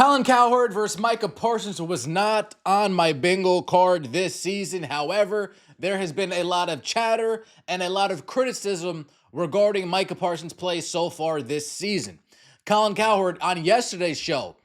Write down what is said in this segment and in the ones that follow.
Colin Cowherd versus MICAH Parsons was not on my bingo card this season. However, there has been a lot of chatter and a lot of criticism regarding MICAH Parsons' play so far this season. Colin Cowherd on yesterday's show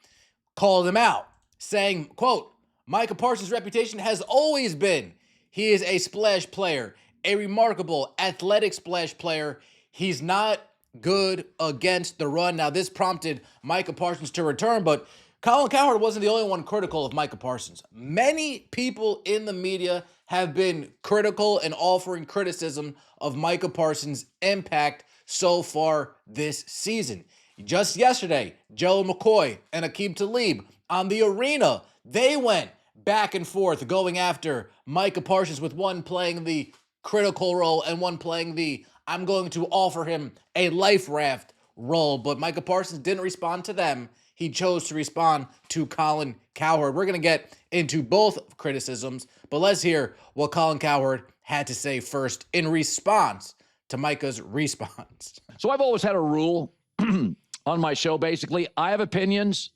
called him out, saying, quote, "MICAH Parsons' reputation has always been he is a splash player, a remarkable athletic splash player. He's not good against the run." Now, this prompted MICAH Parsons to return, but Colin Cowherd wasn't the only one critical of MICAH Parsons. Many people in the media have been critical and offering criticism of MICAH Parsons' impact so far this season. Just yesterday, Joe McCoy and Talib on the arena, they went back and forth going after MICAH Parsons, with one playing the critical role and one playing the "I'm going to offer him a life raft" role. But MICAH Parsons didn't respond to them. He chose to respond to Colin Cowherd. We're going to get into both criticisms, but let's hear what Colin Cowherd had to say first in response to MICAH's response. So I've always had a rule on my show, basically. I have opinions,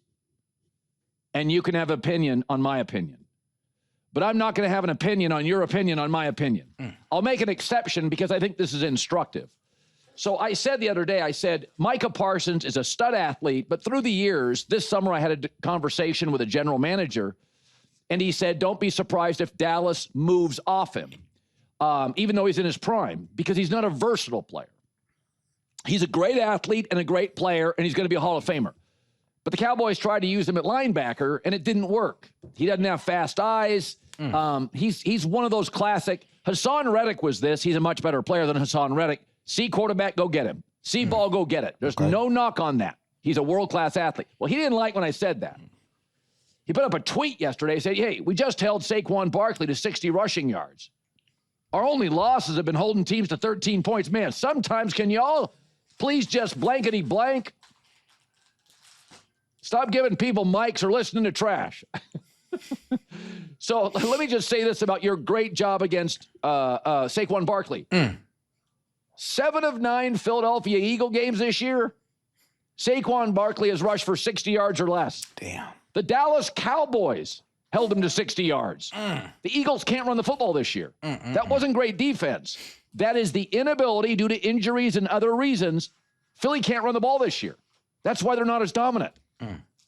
and you can have opinion on my opinion. But I'm not going to have an opinion on your opinion on my opinion. I'll make an exception because I think this is instructive. So I said the other day, I said, MICAH Parsons is a stud athlete, but through the years, this summer I had a conversation with a general manager, and he said, don't be surprised if Dallas moves off him, even though he's in his prime, because he's not a versatile player. He's a great athlete and a great player, and he's going to be a Hall of Famer. But the Cowboys tried to use him at linebacker, and it didn't work. He doesn't have fast eyes. He's one of those classic. Hassan Reddick was this. He's a much better player than Hassan Reddick. See quarterback, go get him. See ball, go get it. There's no knock on that. He's a world-class athlete. Well, he didn't like when I said that. He put up a tweet yesterday, said, hey, we just held Saquon Barkley to 60 rushing yards. Our only losses have been holding teams to 13 points. Man, sometimes can y'all please just blankety blank? Stop giving people mics or listening to trash. So let me just say this about your great job against Saquon Barkley. 7 of 9 Philadelphia Eagle games this year, Saquon Barkley has rushed for 60 yards or less. Damn. The Dallas Cowboys held him to 60 yards. The Eagles can't run the football this year. That wasn't great defense. That is the inability due to injuries and other reasons. Philly can't run the ball this year. That's why they're not as dominant.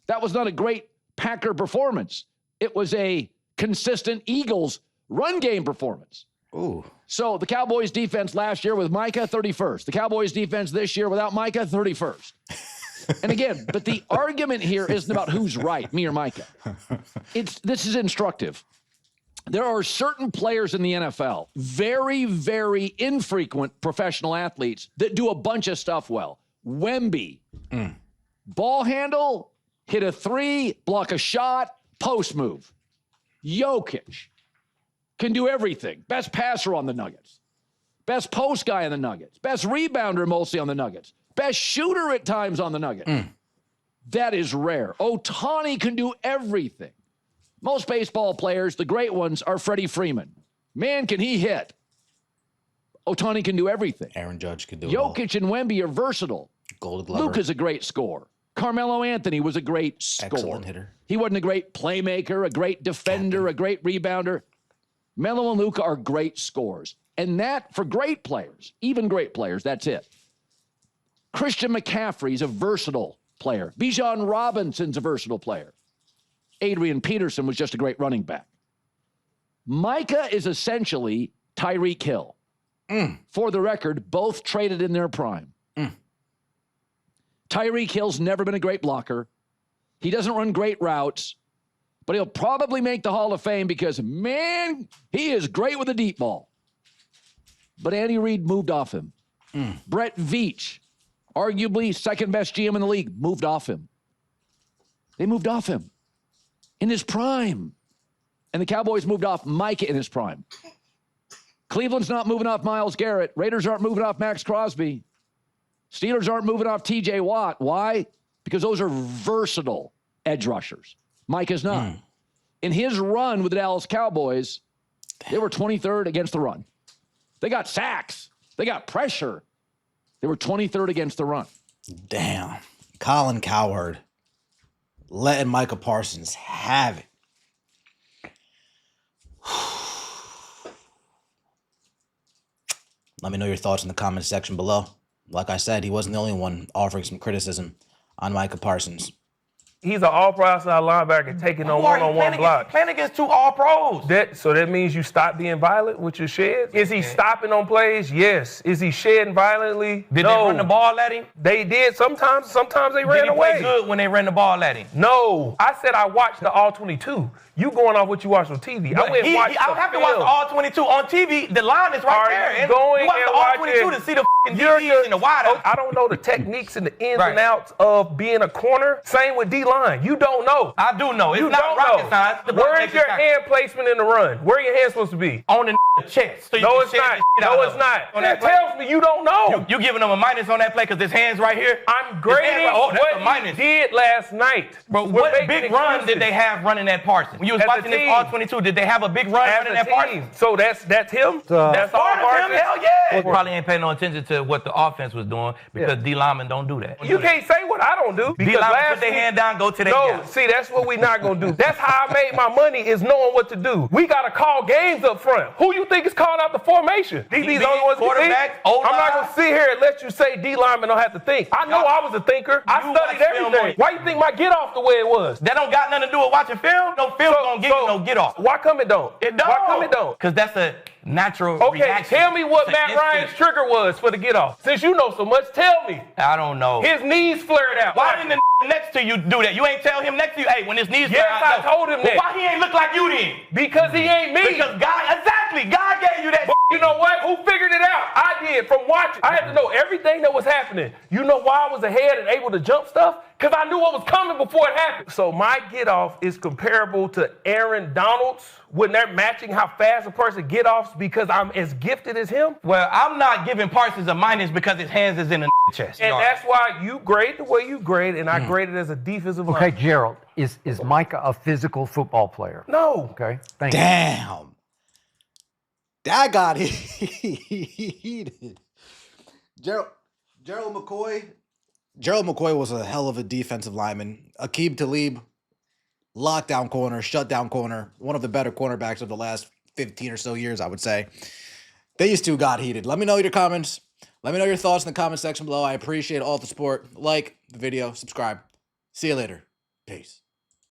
That was not a great Packer performance. It was a consistent Eagles run game performance. Ooh. So the Cowboys defense last year with MICAH, 31st. The Cowboys defense this year without MICAH, 31st. And again, but the argument here isn't about who's right, me or MICAH. This is instructive. There are certain players in the NFL, very, very infrequent professional athletes, that do a bunch of stuff well. Wemby, ball handle, hit a 3, block a shot, post move. Jokic can do everything. Best passer on the Nuggets. Best post guy on the Nuggets. Best rebounder mostly on the Nuggets. Best shooter at times on the Nuggets. That is rare. Ohtani can do everything. Most baseball players, the great ones, are Freddie Freeman. Man, can he hit. Ohtani can do everything. Aaron Judge can do it all. Jokic and Wemby are versatile. Gold Glover. Luke is a great scorer. Carmelo Anthony was a great scorer. Excellent hitter. He wasn't a great playmaker, a great defender, a great rebounder. Melo and Luka are great scorers. And that, for great players, even great players, that's it. Christian McCaffrey's a versatile player. Bijan Robinson's a versatile player. Adrian Peterson was just a great running back. MICAH is essentially Tyreek Hill. For the record, both traded in their prime. Tyreek Hill's never been a great blocker. He doesn't run great routes, but he'll probably make the Hall of Fame because, man, he is great with a deep ball. But Andy Reid moved off him. Brett Veach, arguably second best GM in the league, moved off him. They moved off him in his prime. And the Cowboys moved off MICAH in his prime. Cleveland's not moving off Myles Garrett. Raiders aren't moving off Max Crosby. Steelers aren't moving off TJ Watt. Why? Because those are versatile edge rushers. MICAH's not. In his run with the Dallas Cowboys, they were 23rd against the run. They got sacks. They got pressure. They were 23rd against the run. Damn. Colin Cowherd. letting Micah Parsons have it. Let me know your thoughts in the comment section below. Like I said, he wasn't the only one offering some criticism on Micah Parsons. He's an all-pro outside linebacker taking on one-on-one blocks. Playing against 2 all-pros. So that means you stop being violent with your sheds? Is he stopping on plays? Yes. Is he shedding violently? Did no. they run the ball at him? They did. Sometimes they ran away. Did he play good when they ran the ball at him? No. I said I watched the All-22. You going off what you watched on TV. I went and watched I have to watch the All-22 on TV. The line is right there. You watch the All-22 to see the f***ing DBs in the wideout. I don't know the techniques and the ins and outs of being a corner. Same with D-line. You don't know. I do know. It's not rocket science. Where is your hand placement in the run? Where are your hands supposed to be? On the chest. So no, it's not. No, it's not. That tells me you don't know. You giving them a minus on that play because his hands right here? I'm grading what he did last night. Bro, what big run did they have running at Parsons? When you was watching this All-22, did they have a big run running at Parsons? So that's him? That's all Parsons? Hell yeah! They probably ain't paying no attention to what the offense was doing because D linemen don't do that. You can't say what I don't do. D linemen put their hand down, go to their gap. See, that's what we not going to do. That's how I made my money, is knowing what to do. We got to call games up front. Who you think is calling out the formation? These the only ones who think. I'm not going to sit here and let you say D linemen don't have to think. I know I was a thinker. I studied everything. Why you think my get off the way it was? That don't got nothing to do with watching film? No film don't give you no get off. Why come it don't? It don't. Why come it don't? Because that's a natural reaction. Tell me what Matt Ryan's trigger was for the get off. Since you know so much, tell me. I don't know. His knees flared out. Why didn't the next to you do that? You ain't tell him next to you, hey, when his knees flare out. Yes, I told him that. Why he ain't look like you then? Because he ain't me. Because God gave you that. But you know what? Who figured it out? I did from watching. I had to know everything that was happening. You know why I was ahead and able to jump stuff? Because I knew what was coming before it happened. So my get off is comparable to Aaron Donald's when they're matching how fast a person get offs because I'm as gifted as him. Well, I'm not giving Parsons a minus because his hands is in the chest. And that's why you grade the way you grade, and I graded as a defensive lineman. Okay, Gerald, is Micah a physical football player? No. Okay, thank you. Damn. That got heated. Gerald McCoy. Gerald McCoy was a hell of a defensive lineman. Talib, lockdown corner, shutdown corner, one of the better cornerbacks of the last 15 or so years, I would say. These two got heated. Let me know your comments. Let me know your thoughts in the comment section below. I appreciate all the support. Like the video, subscribe. See you later. Peace.